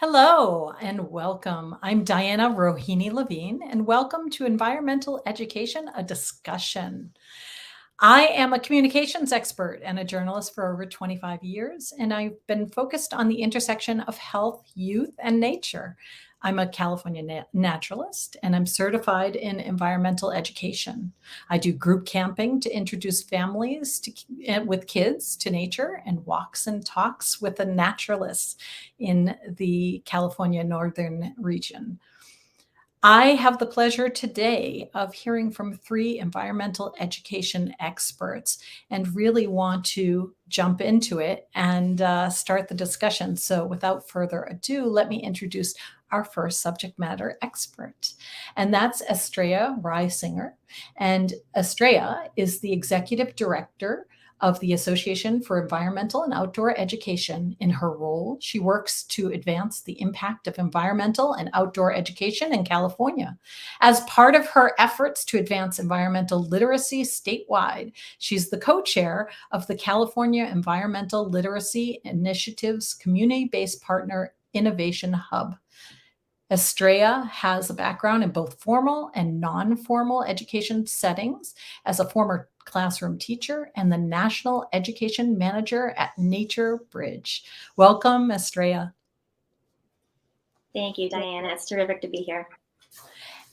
Hello and welcome. I'm Diana Rohini Levine, and welcome to Environmental Education, a discussion. I am a communications expert and a journalist for over 25 years, and I've been focused on the intersection of health, youth, and nature. I'm a California naturalist, and I'm certified in environmental education. I do group camping to introduce families with kids to nature and walks and talks with the naturalists in the California northern region. I have the pleasure today of hearing from three environmental education experts and really want to jump into it and start the discussion. So, without further ado, let me introduce our first subject matter expert, and that's Estrella Reisinger. And Estrella is the executive director of the Association for Environmental and Outdoor Education. In her role, she works to advance the impact of environmental and outdoor education in California. As part of her efforts to advance environmental literacy statewide, she's the co-chair of the California Environmental Literacy Initiative's Community-Based Partner Innovation Hub. Estrella has a background in both formal and non-formal education settings as a former classroom teacher and the National Education Manager at Nature Bridge. Welcome, Estrella. Thank you, Diana. It's terrific to be here.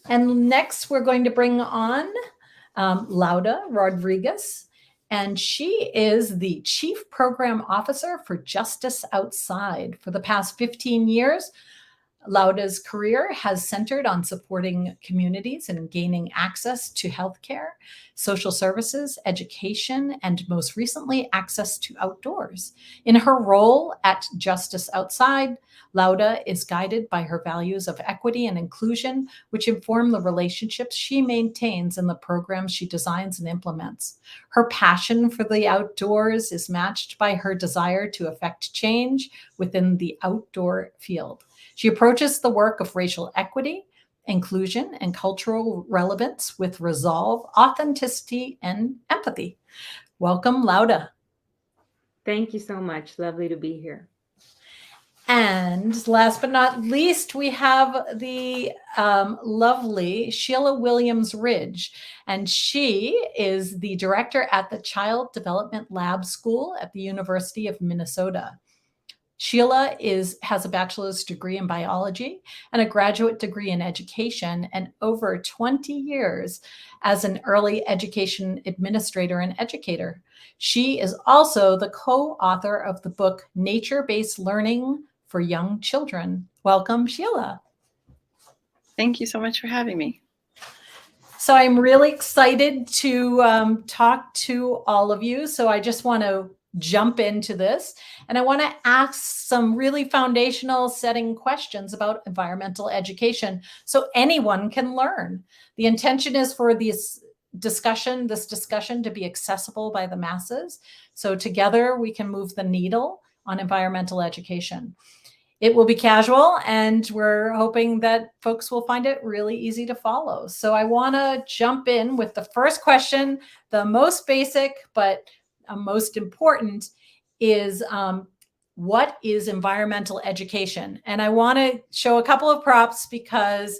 And next, we're going to bring on Lauda Rodriguez. And she is the Chief Program Officer for Justice Outside. For the past 15 years, Lauda's career has centered on supporting communities and gaining access to healthcare, social services, education, and most recently, access to outdoors. In her role at Justice Outside, Lauda is guided by her values of equity and inclusion, which inform the relationships she maintains in the programs she designs and implements. Her passion for the outdoors is matched by her desire to affect change within the outdoor field. She approaches the work of racial equity, inclusion, and cultural relevance with resolve, authenticity, and empathy. Welcome, Lauda. Thank you so much. Lovely to be here. And last but not least, we have the lovely Sheila Williams Ridge. And she is the director at the Child Development Lab School at the University of Minnesota. Sheila has a bachelor's degree in biology and a graduate degree in education and over 20 years as an early education administrator and educator. She is also the co-author of the book Nature-Based Learning for Young Children. Welcome, Sheila. Thank you so much for having me. So I'm really excited to talk to all of you. So I just want to jump into this. And I want to ask some really foundational setting questions about environmental education so anyone can learn. The intention is for this discussion to be accessible by the masses. So together we can move the needle on environmental education. It will be casual, and we're hoping that folks will find it really easy to follow. So I want to jump in with the first question, the most basic, but most important is what is environmental education? And I want to show a couple of props because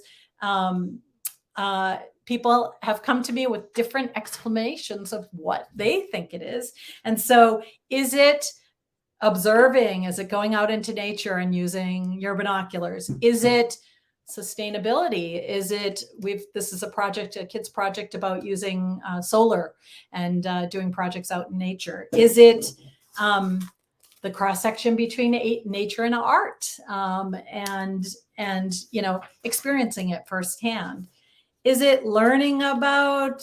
people have come to me with different explanations of what they think it is. And so is it observing? Is it going out into nature and using your binoculars? Is it sustainability? Is it, this is a kids project about using solar and doing projects out in nature. Is it the cross-section between nature and art and experiencing it firsthand? Is it learning about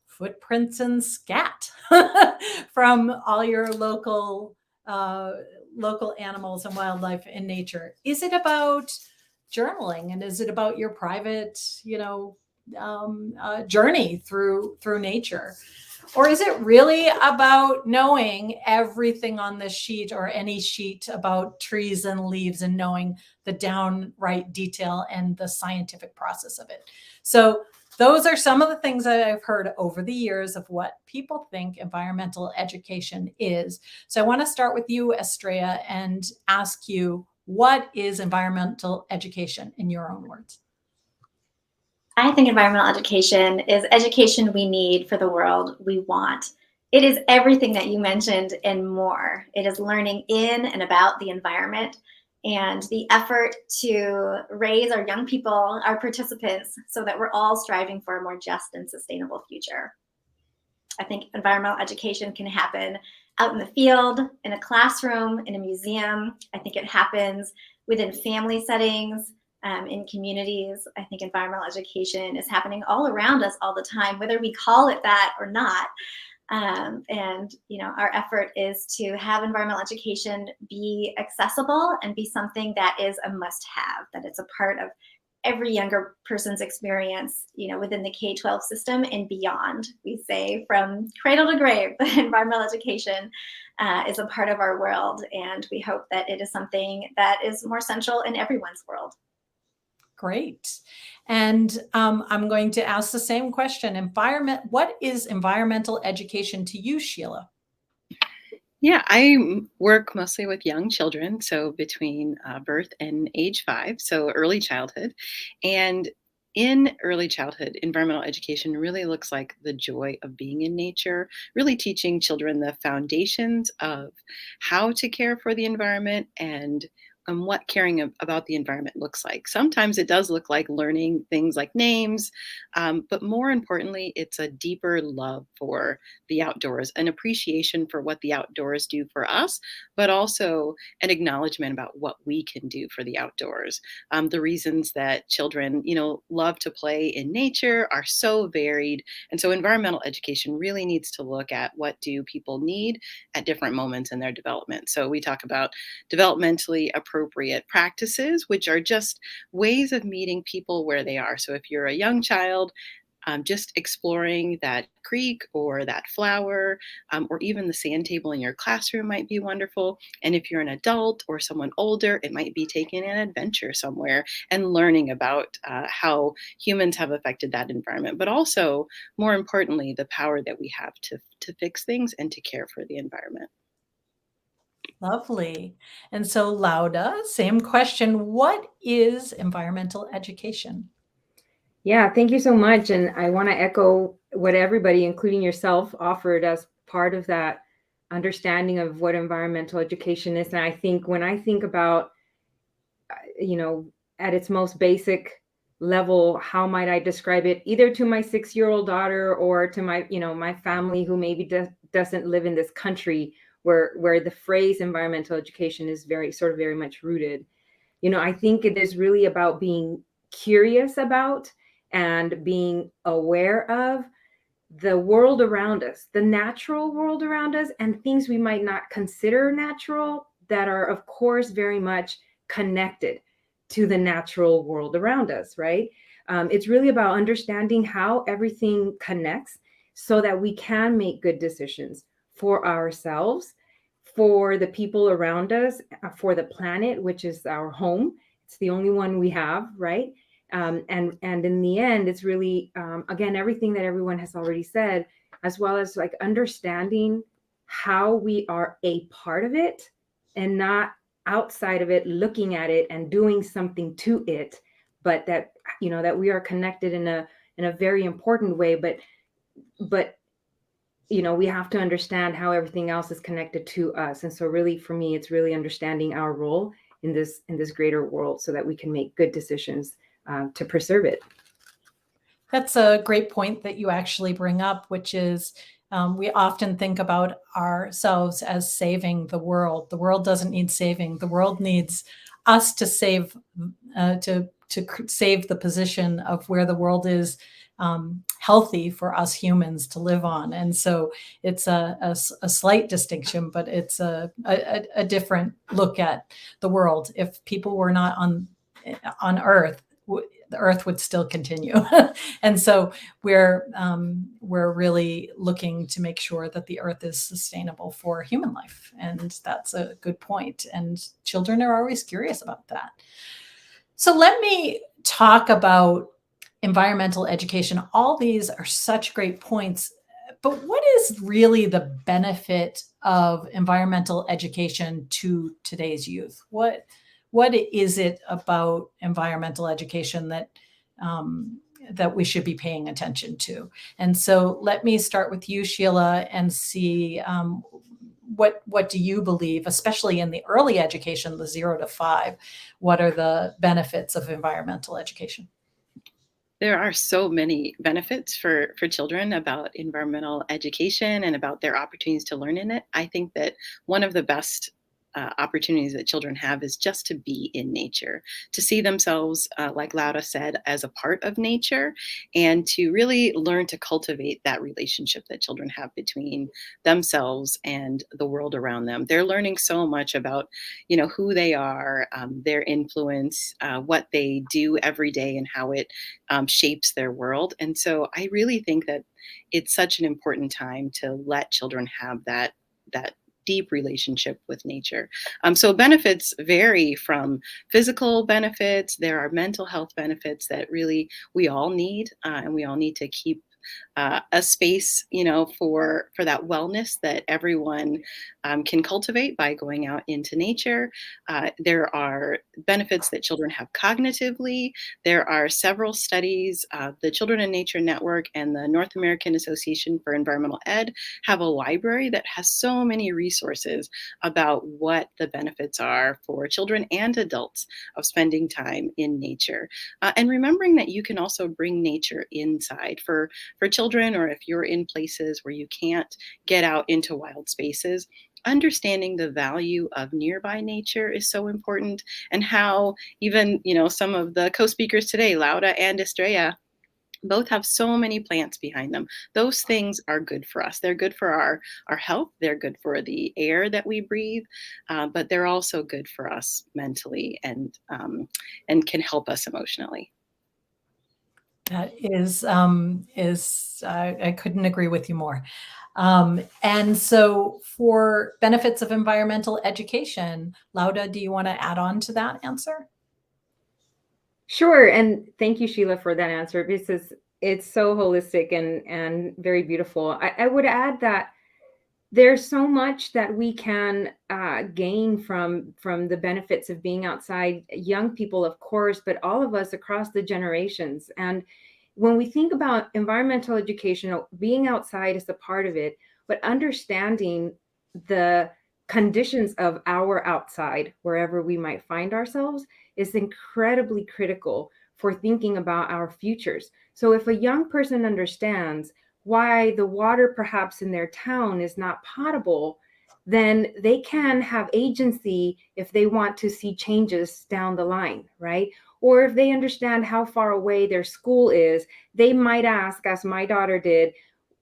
footprints and scat from all your local animals and wildlife in nature? Is it about journaling, and is it about your private, journey through nature? Or is it really about knowing everything on this sheet or any sheet about trees and leaves and knowing the downright detail and the scientific process of it? So those are some of the things that I've heard over the years of what people think environmental education is. So I want to start with you, Estrella, and ask you, What is environmental education in your own words? I think environmental education is education we need for the world we want. It is everything that you mentioned and more. It is learning in and about the environment and the effort to raise our young people, our participants, so that we're all striving for a more just and sustainable future. I think environmental education can happen out in the field, in a classroom, in a museum. I think it happens within family settings, in communities. I think environmental education is happening all around us all the time, whether we call it that or not. And our effort is to have environmental education be accessible and be something that is a must-have, that it's a part of every younger person's experience, within the K-12 system and beyond. We say from cradle to grave, environmental education is a part of our world, and we hope that it is something that is more central in everyone's world. Great. And I'm going to ask the same question. What is environmental education to you, Sheila? Yeah, I work mostly with young children, so between birth and age 5, so early childhood. And in early childhood, environmental education really looks like the joy of being in nature, really teaching children the foundations of how to care for the environment and what caring about the environment looks like. Sometimes it does look like learning things like names, but more importantly, it's a deeper love for the outdoors, an appreciation for what the outdoors do for us, but also an acknowledgement about what we can do for the outdoors. The reasons that children, love to play in nature are so varied. And so environmental education really needs to look at what do people need at different moments in their development. So we talk about developmentally appropriate practices, which are just ways of meeting people where they are. So if you're a young child, just exploring that creek or that flower, or even the sand table in your classroom might be wonderful. And if you're an adult or someone older, it might be taking an adventure somewhere and learning about how humans have affected that environment, but also, more importantly, the power that we have to fix things and to care for the environment. Lovely. And so, Lauda, same question. What is environmental education? Yeah, thank you so much. And I want to echo what everybody, including yourself, offered as part of that understanding of what environmental education is. And I think when I think about, at its most basic level, how might I describe it, either to my 6-year-old daughter or to my family who maybe doesn't live in this country where the phrase environmental education is very much rooted. I think it is really about being curious about and being aware of the world around us, the natural world around us, and things we might not consider natural that are, of course, very much connected to the natural world around us, right? It's really about understanding how everything connects so that we can make good decisions for ourselves, for the people around us, for the planet, which is our home. It's the only one we have, right? And in the end, it's really, again, everything that everyone has already said, as well as like understanding how we are a part of it and not outside of it, looking at it and doing something to it, but that, that we are connected in a very important way. But we have to understand how everything else is connected to us. And so really, for me, it's really understanding our role in this greater world so that we can make good decisions to preserve it. That's a great point that you actually bring up, which is we often think about ourselves as saving the world. The world doesn't need saving. The world needs us to save, to save the position of where the world is healthy for us humans to live on. And so it's a slight distinction, but it's a different look at the world. If people were not on Earth, the Earth would still continue. And so we're really looking to make sure that the Earth is sustainable for human life. And that's a good point. And children are always curious about that. So let me talk about environmental education. All these are such great points, but what is really the benefit of environmental education to today's youth? what is it about environmental education that we should be paying attention to? And so let me start with you, Sheila, and see what do you believe, especially in the early education, the 0 to 5, what are the benefits of environmental education? There are so many benefits for children about environmental education and about their opportunities to learn in it. I think that one of the best opportunities that children have is just to be in nature, to see themselves, like Lauda said, as a part of nature, and to really learn to cultivate that relationship that children have between themselves and the world around them. They're learning so much about, who they are, their influence, what they do every day, and how it shapes their world. And so I really think that it's such an important time to let children have that deep relationship with nature. So benefits vary from physical benefits. There are mental health benefits that really we all need, and we all need to keep a space, for that wellness that everyone can cultivate by going out into nature. There are benefits that children have cognitively. There are several studies. The Children in Nature Network and the North American Association for Environmental Ed have a library that has so many resources about what the benefits are for children and adults of spending time in nature. And remembering that you can also bring nature inside for children, or if you're in places where you can't get out into wild spaces. Understanding the value of nearby nature is so important, and how even, some of the co-speakers today, Lauda and Estrella, both have so many plants behind them. Those things are good for us. They're good for our health. They're good for the air that we breathe, but they're also good for us mentally, and can help us emotionally. That is I couldn't agree with you more. And so for benefits of environmental education, Lauda, do you want to add on to that answer? Sure. And thank you, Sheila, for that answer, because it's so holistic and very beautiful. I would add that there's so much that we can gain from the benefits of being outside. Young people, of course, but all of us across the generations. And when we think about environmental education, being outside is a part of it, but understanding the conditions of our outside, wherever we might find ourselves, is incredibly critical for thinking about our futures. So if a young person understands why the water perhaps in their town is not potable, then they can have agency if they want to see changes down the line, right? Or if they understand how far away their school is, they might ask, as my daughter did,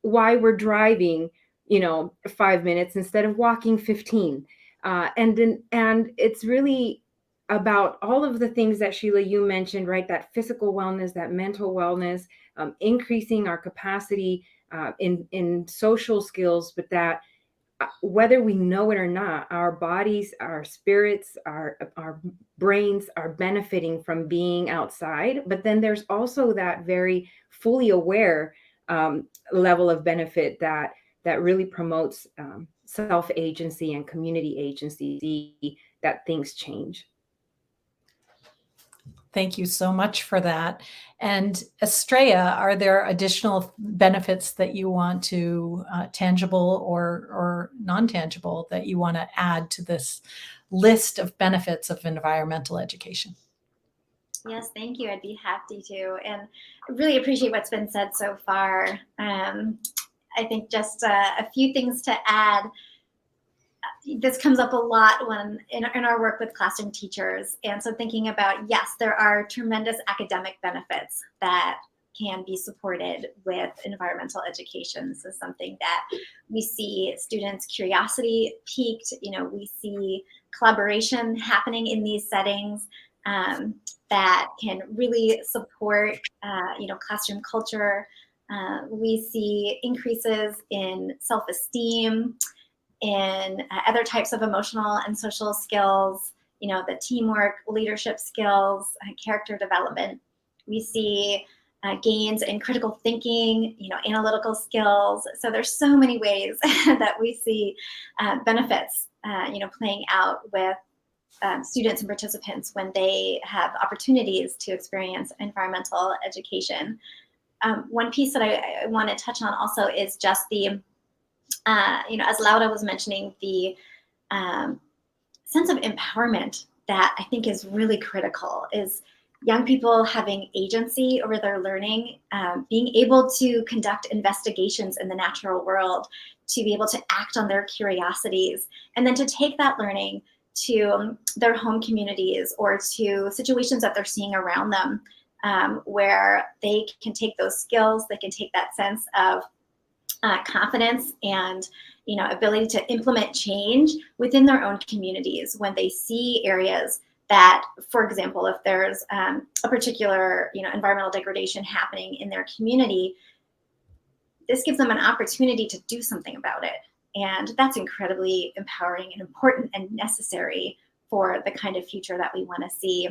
why we're driving, 5 minutes instead of walking 15. And it's really about all of the things that, Sheila, you mentioned, right? That physical wellness, that mental wellness, increasing our capacity in social skills, but that whether we know it or not, our bodies, our spirits, our brains are benefiting from being outside. But then there's also that very fully aware level of benefit that really promotes self-agency and community agency, that things change. Thank you so much for that. And Estrella, are there additional benefits that you want to, tangible or non-tangible, that you want to add to this list of benefits of environmental education? Yes, thank you. I'd be happy to. And I really appreciate what's been said so far. I think just a few things to add. This comes up a lot when in our work with classroom teachers. And so thinking about, yes, there are tremendous academic benefits that can be supported with environmental education. This is something that we see students' curiosity piqued. We see collaboration happening in these settings that can really support, classroom culture. We see increases in self-esteem, in other types of emotional and social skills, the teamwork, leadership skills, character development. We see gains in critical thinking, analytical skills. So there's so many ways that we see benefits, playing out with students and participants when they have opportunities to experience environmental education. One piece that I want to touch on also is just the, as Laura was mentioning, the sense of empowerment that I think is really critical, is young people having agency over their learning, being able to conduct investigations in the natural world, to be able to act on their curiosities, and then to take that learning to their home communities or to situations that they're seeing around them, where they can take those skills, they can take that sense of confidence and ability to implement change within their own communities when they see areas that, for example, if there's a particular environmental degradation happening in their community, this gives them an opportunity to do something about it. And that's incredibly empowering and important and necessary for the kind of future that we want to see.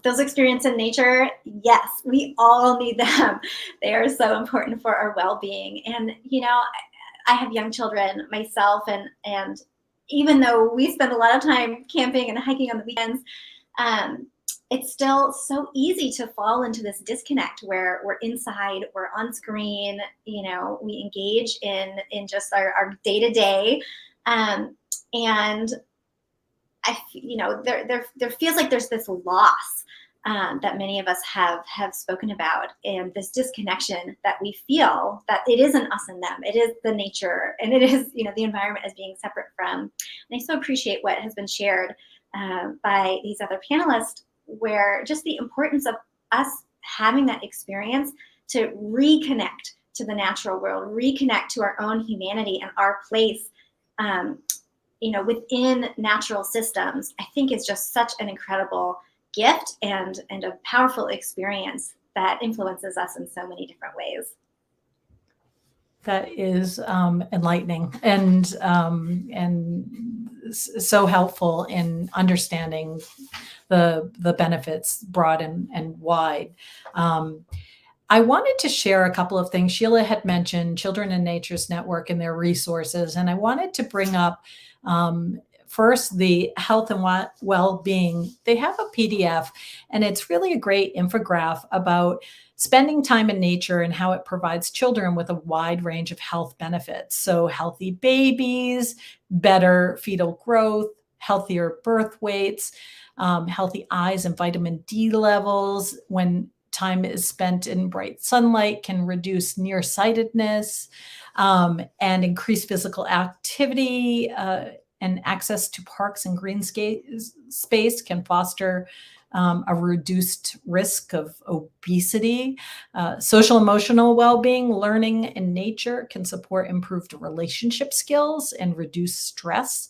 Those experiences in nature, yes, we all need them. They are so important for our well-being. And, I have young children myself, and even though we spend a lot of time camping and hiking on the weekends, it's still so easy to fall into this disconnect where we're inside, we're on screen, we engage in just our day-to-day. And there feels like there's this loss that many of us have spoken about, and this disconnection that we feel that it isn't us and them, it is the nature, and it is the environment as being separate from. And I so appreciate what has been shared by these other panelists, where just the importance of us having that experience to reconnect to the natural world, reconnect to our own humanity and our place within natural systems, I think is just such an incredible gift and a powerful experience that influences us in so many different ways. That is enlightening and so helpful in understanding the benefits broad and wide. I wanted to share a couple of things. Sheila had mentioned Children in Nature's Network and their resources, and I wanted to bring up first, the health and well-being. They have a PDF, and it's really a great infographic about spending time in nature and how it provides children with a wide range of health benefits. So healthy babies, better fetal growth, healthier birth weights, healthy eyes and vitamin D levels when time is spent in bright sunlight can reduce nearsightedness, and increase physical activity, and access to parks and green space can foster a reduced risk of obesity. Social emotional well-being, learning in nature can support improved relationship skills and reduce stress,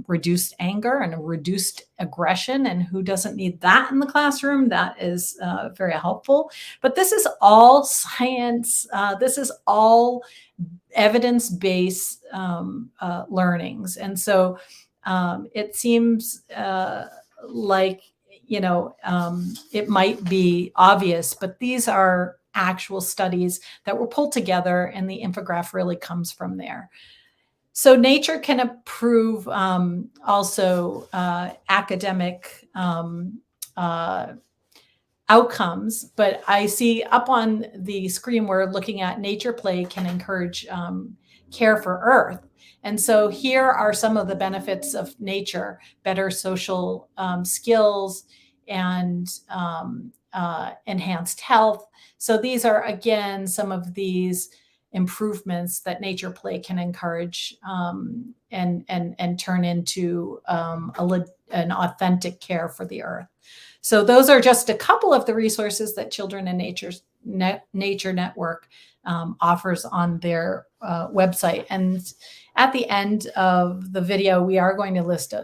reduced anger and reduced aggression. And who doesn't need that in the classroom? That is very helpful. But this is all science. This is all evidence-based learnings. And so it seems like, it might be obvious, but these are actual studies that were pulled together, and the infographic really comes from there. So nature can improve also academic outcomes, but I see up on the screen we're looking at nature play can encourage care for Earth. And so here are some of the benefits of nature: better social skills and enhanced health. So these are, again, some of these improvements that nature play can encourage and turn into an authentic care for the Earth. So those are just a couple of the resources that Children in Nature Network offers on their website. And at the end of the video, we are going to list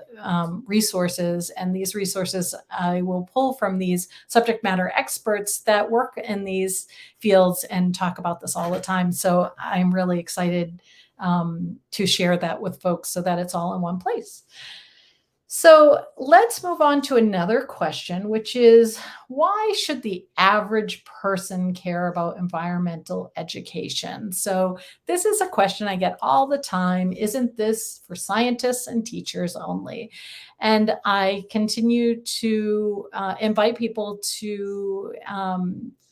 resources, and these resources I will pull from these subject matter experts that work in these fields and talk about this all the time. So I'm really excited to share that with folks so that it's all in one place. So let's move on to another question, which is why should the average person care about environmental education? So, this is a question I get all the time. Isn't this for scientists and teachers only? And I continue to invite people to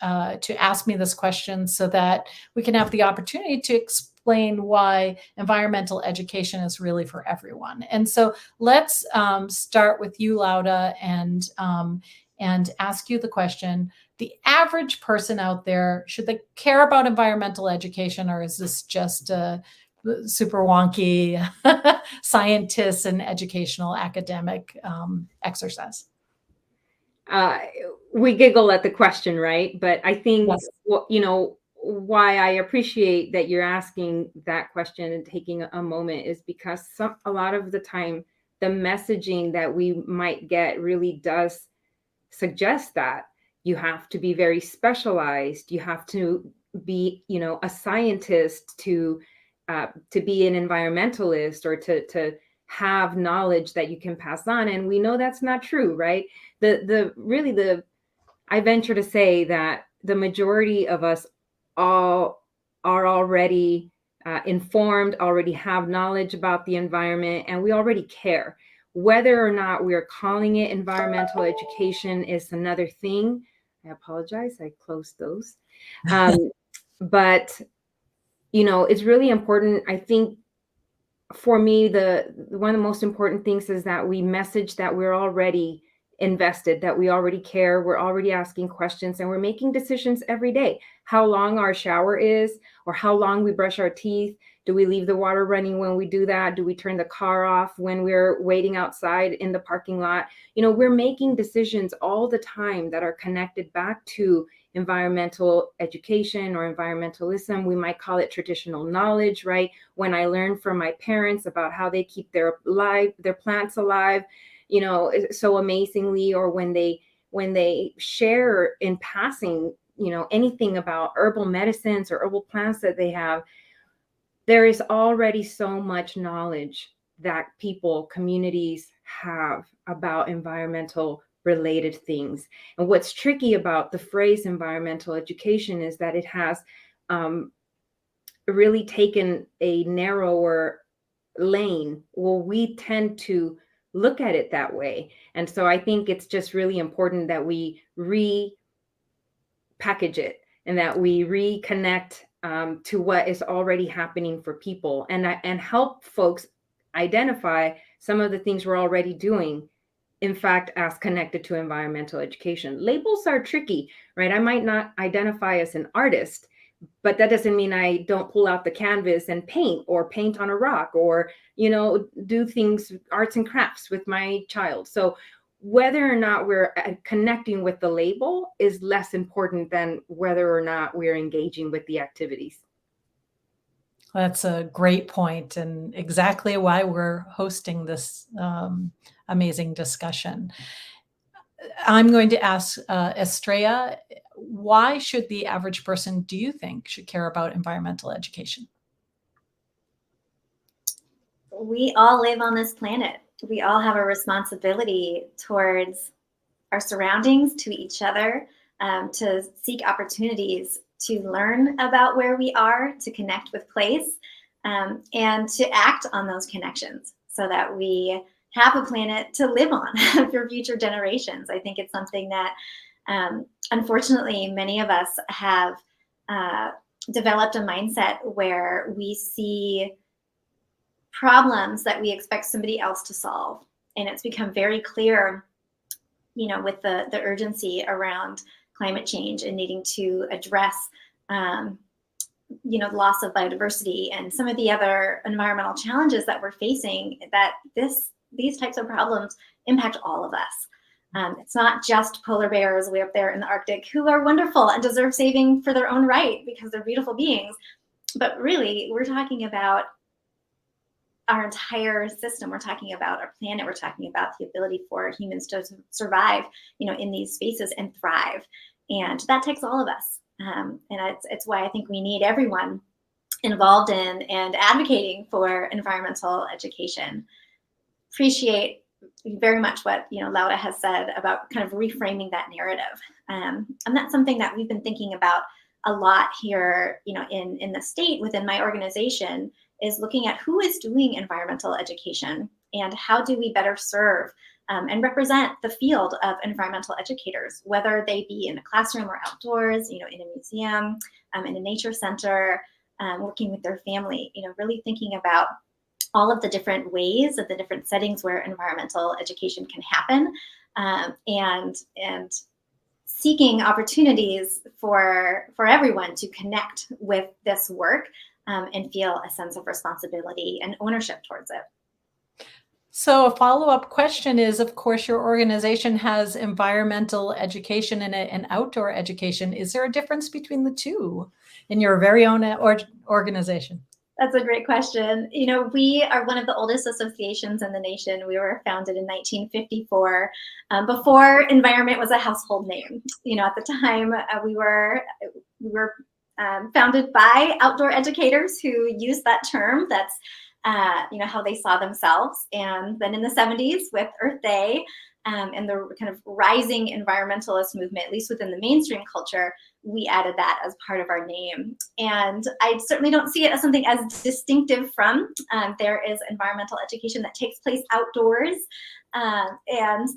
ask me this question so that we can have the opportunity to explain why environmental education is really for everyone. And so, let's start with you, Lauda, and ask you the question: the average person out there, should they care about environmental education, or is this just a super wonky scientists and educational academic exercise? uh, we giggle at the question, right? But I think, Yes. why I appreciate that you're asking that question and taking a moment is because a lot of the time, the messaging that we might get really does suggest that you have to be very specialized. You have to be, a scientist to be an environmentalist, or to have knowledge that you can pass on. And we know that's not true, right? The I venture to say that the majority of us all are already informed, already have knowledge about the environment, and we already care. Whether or not we're calling it environmental education is another thing. I apologize, I closed those. But it's really important. I think for me, the one of the most important things is that we message that we're already invested, that we already care, we're already asking questions, and we're making decisions every day. How long our shower is, or how long we brush our teeth. Do we leave the water running when we do that? Do we turn the car off when we're waiting outside in the parking lot? We're making decisions all the time that are connected back to environmental education or environmentalism. We might call it traditional knowledge, right? When I learned from my parents about how they keep their plants alive, so amazingly, or when they share in passing, anything about herbal medicines or herbal plants that they have, there is already so much knowledge that communities have about environmental related things. And what's tricky about the phrase environmental education is that it has really taken a narrower lane. Well, we tend to look at it that way. And so I think it's just really important that we repackage it, and that we reconnect to what is already happening for people, and help folks identify some of the things we're already doing, in fact, as connected to environmental education. Labels are tricky, right? I might not identify as an artist, but that doesn't mean I don't pull out the canvas and paint on a rock, or, do things, arts and crafts with my child. So whether or not we're connecting with the label is less important than whether or not we're engaging with the activities. That's a great point, and exactly why we're hosting this amazing discussion. I'm going to ask Estrella, why should the average person, do you think, should care about environmental education? We all live on this planet. We all have a responsibility towards our surroundings, to each other, to seek opportunities to learn about where we are, to connect with place, and to act on those connections so that we have a planet to live on for future generations. I think it's something that, unfortunately, many of us have developed a mindset where we see problems that we expect somebody else to solve. And it's become very clear, with the urgency around climate change and needing to address, the loss of biodiversity and some of the other environmental challenges that we're facing, that these types of problems impact all of us. It's not just polar bears way up there in the Arctic, who are wonderful and deserve saving for their own right because they're beautiful beings. But really, we're talking about our entire system. We're talking about our planet. We're talking about the ability for humans to survive, in these spaces and thrive. And that takes all of us. And it's why I think we need everyone involved in and advocating for environmental education. Appreciate very much what Laura has said about kind of reframing that narrative, and that's something that we've been thinking about a lot here, in the state within my organization, is looking at who is doing environmental education and how do we better serve and represent the field of environmental educators, whether they be in a classroom or outdoors, in a museum, in a nature center, working with their family, really thinking about all of the different ways of the different settings where environmental education can happen, and seeking opportunities for everyone to connect with this work, and feel a sense of responsibility and ownership towards it. So a follow-up question is, of course, your organization has environmental education and outdoor education. Is there a difference between the two in your very own organization? That's a great question. We are one of the oldest associations in the nation. We were founded in 1954, before environment was a household name. At the time, we were founded by outdoor educators who used that term. That's how they saw themselves. And then in the 70s with Earth Day, and the kind of rising environmentalist movement, at least within the mainstream culture, we added that as part of our name. And I certainly don't see it as something as distinctive from. There is environmental education that takes place outdoors, and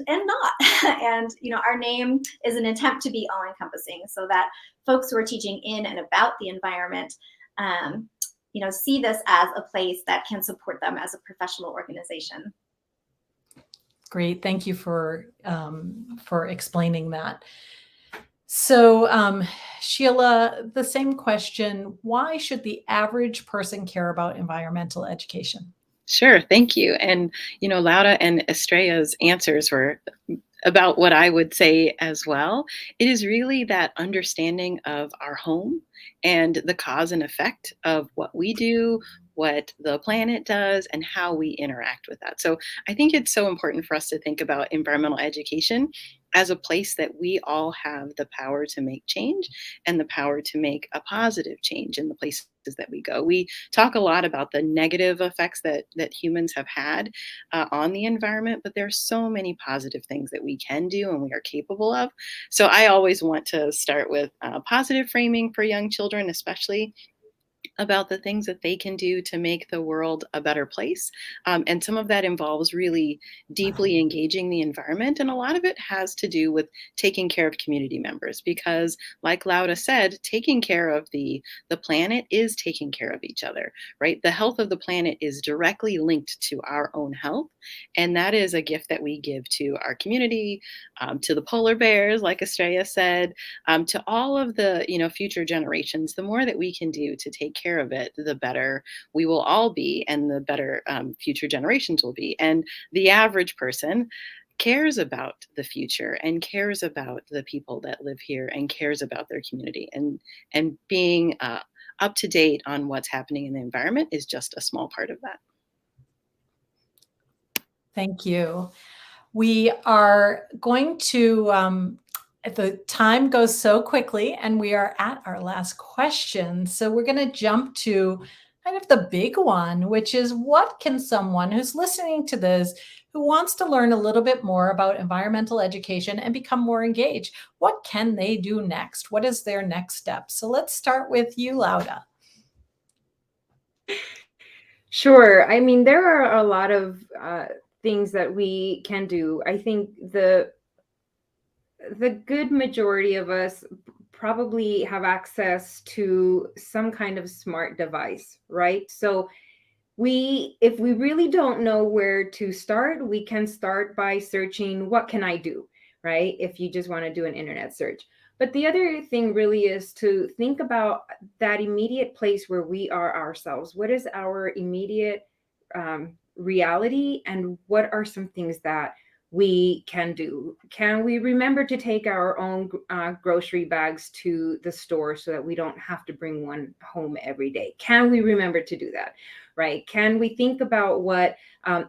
not. And our name is an attempt to be all-encompassing, so that folks who are teaching in and about the environment, see this as a place that can support them as a professional organization. Great, thank you for explaining that. So, Sheila, the same question: why should the average person care about environmental education? Sure, thank you. And Laura and Estrella's answers were about what I would say as well. It is really that understanding of our home and the cause and effect of what we do, what the planet does, and how we interact with that. So I think it's so important for us to think about environmental education as a place that we all have the power to make change and the power to make a positive change in the places that we go. We talk a lot about the negative effects that humans have had on the environment, but there's so many positive things that we can do and we are capable of. So I always want to start with positive framing for young children, especially about the things that they can do to make the world a better place. And some of that involves really deeply engaging the environment. And a lot of it has to do with taking care of community members, because like Laura said, taking care of the planet is taking care of each other, right? The health of the planet is directly linked to our own health. And that is a gift that we give to our community, to the polar bears, like Estrella said, to all of the future generations. The more that we can do to take care of it, the better we will all be, and the better future generations will be. And the average person cares about the future and cares about the people that live here and cares about their community. And being up to date on what's happening in the environment is just a small part of that. Thank you. We are going to, the time goes so quickly and we are at our last question. So we're going to jump to kind of the big one, which is, what can someone who's listening to this, who wants to learn a little bit more about environmental education and become more engaged, what can they do next? What is their next step? So let's start with you, Laura. Sure. I mean, there are a lot of things that we can do. I think the good majority of us probably have access to some kind of smart device, right? So if we really don't know where to start, we can start by searching, what can I do, right? If you just want to do an internet search. But the other thing really is to think about that immediate place where we are ourselves. What is our immediate reality, and what are some things that we can do? Can we remember to take our own grocery bags to the store so that we don't have to bring one home every day? Can we remember to do that, right? Can we think about what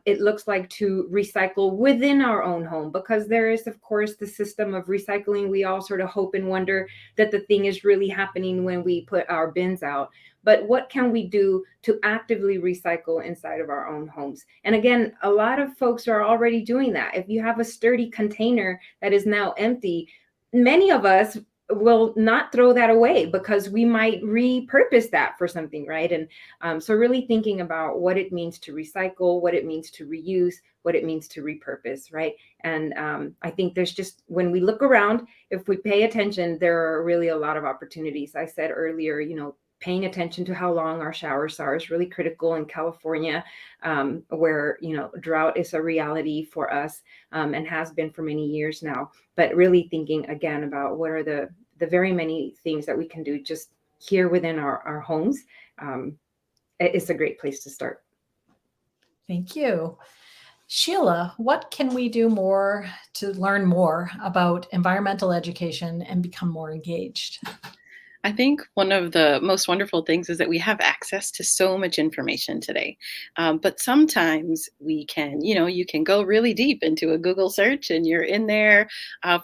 it looks like to recycle within our own home? Because there is, of course, the system of recycling. We all sort of hope and wonder that the thing is really happening when we put our bins out. but what can we do to actively recycle inside of our own homes? And again, a lot of folks are already doing that. If you have a sturdy container that is now empty, many of us will not throw that away because we might repurpose that for something, right? And so really thinking about what it means to recycle, what it means to reuse, what it means to repurpose, right? And I think there's just, when we look around, if we pay attention, there are really a lot of opportunities. I said earlier, paying attention to how long our showers are is really critical in California, where, drought is a reality for us, and has been for many years now. But really thinking again about what are the very many things that we can do just here within our homes. It's a great place to start. Thank you. Sheila, what can we do more to learn more about environmental education and become more engaged? I think one of the most wonderful things is that we have access to so much information today. But sometimes we can, you can go really deep into a Google search and you're in there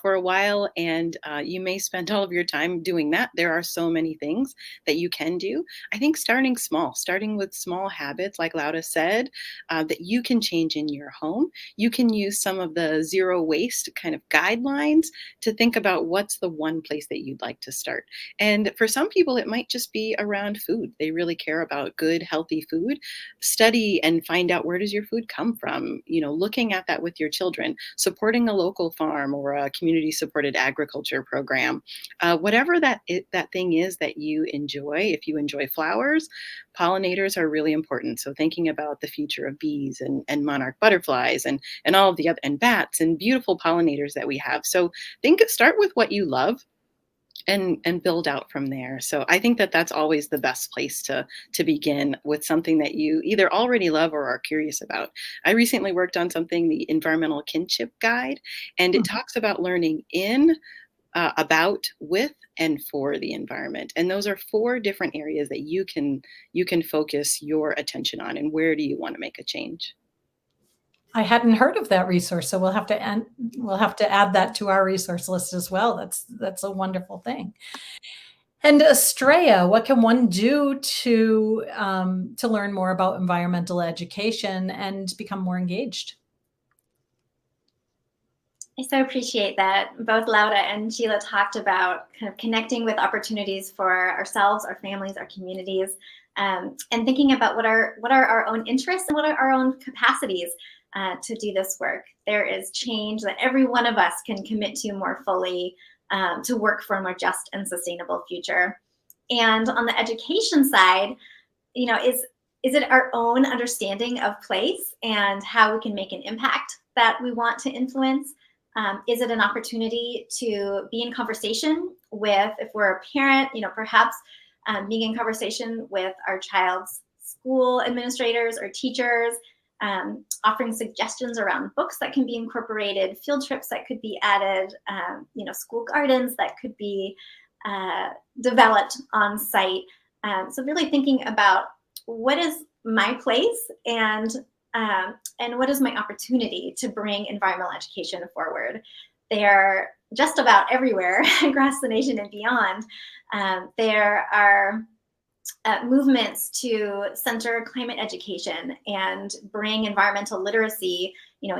for a while, and you may spend all of your time doing that. There are so many things that you can do. I think starting small, starting with small habits, like Laura said, that you can change in your home. You can use some of the zero waste kind of guidelines to think about what's the one place that you'd like to start. And for some people, it might just be around food. They really care about good, healthy food. Study and find out, where does your food come from? Looking at that with your children, supporting a local farm or a community supported agriculture program, whatever that thing is that you enjoy. If you enjoy flowers, pollinators are really important. So thinking about the future of bees and monarch butterflies and all of the other, and bats and beautiful pollinators that we have. So start with what you love and build out from there. So I think that that's always the best place to begin, with something that you either already love or are curious about. I recently worked on something, the Environmental Kinship Guide, and it talks about learning about, with, and for the environment. And those are 4 different areas that you can focus your attention on, and where do you want to make a change. I hadn't heard of that resource, so we'll have to add that to our resource list as well. That's a wonderful thing. And Estrella, what can one do to learn more about environmental education and become more engaged? I so appreciate that both Laura and Sheila talked about kind of connecting with opportunities for ourselves, our families, our communities, and thinking about what are our own interests and what are our own capacities to do this work. There is change that every one of us can commit to more fully, to work for a more just and sustainable future. And on the education side, is it our own understanding of place and how we can make an impact that we want to influence? Is it an opportunity to be in conversation with, if we're a parent, perhaps being in conversation with our child's school administrators or teachers, offering suggestions around books that can be incorporated, field trips that could be added, school gardens that could be developed on site. So really thinking about, what is my place and what is my opportunity to bring environmental education forward? They're just about everywhere across the nation and beyond. There are movements to center climate education and bring environmental literacy,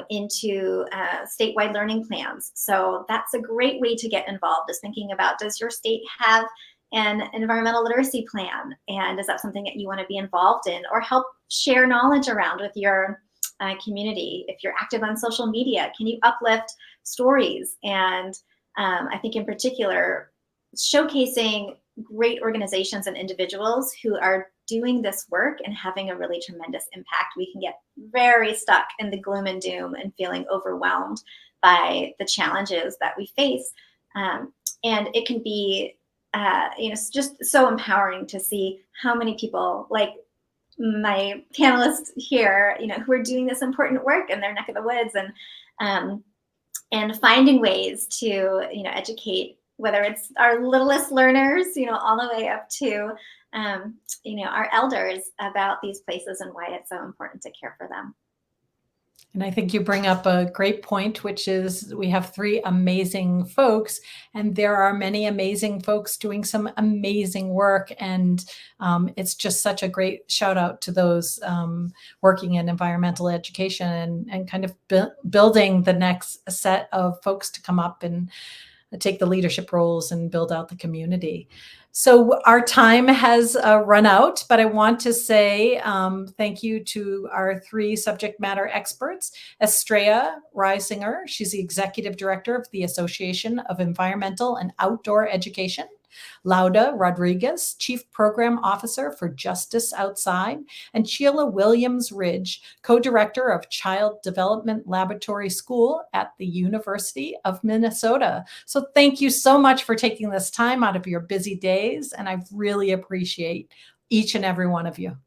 into statewide learning plans. So that's a great way to get involved, is thinking about, does your state have an environmental literacy plan? And is that something that you want to be involved in or help share knowledge around with your community? If you're active on social media, can you uplift stories? And I think in particular, showcasing great organizations and individuals who are doing this work and having a really tremendous impact. We can get very stuck in the gloom and doom and feeling overwhelmed by the challenges that we face. And it can be, just so empowering to see how many people, like my panelists here, who are doing this important work in their neck of the woods, and finding ways to, educate, whether it's our littlest learners, all the way up to, our elders, about these places and why it's so important to care for them. And I think you bring up a great point, which is we have three amazing folks, and there are many amazing folks doing some amazing work. And it's just such a great shout out to those working in environmental education and kind of building the next set of folks to come up and take the leadership roles and build out the community. So our time has run out, but I want to say thank you to our three subject matter experts. Estrella Reisinger, she's the Executive Director of the Association of Environmental and Outdoor Education. Lauda Rodriguez, Chief Program Officer for Justice Outside, and Sheila Williams Ridge, Co-Director of Child Development Laboratory School at the University of Minnesota. So thank you so much for taking this time out of your busy days, and I really appreciate each and every one of you.